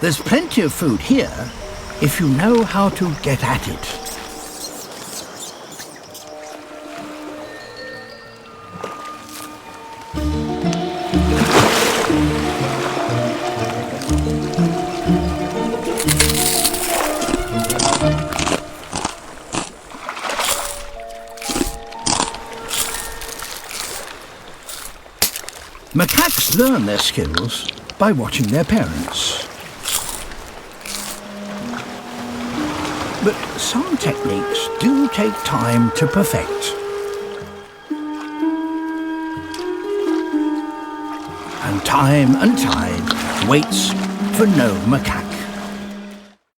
There's plenty of food here if you know how to get at it. Macaques learn their skills by watching their parents. But some techniques do take time to perfect. And time and tide waits for no macaque.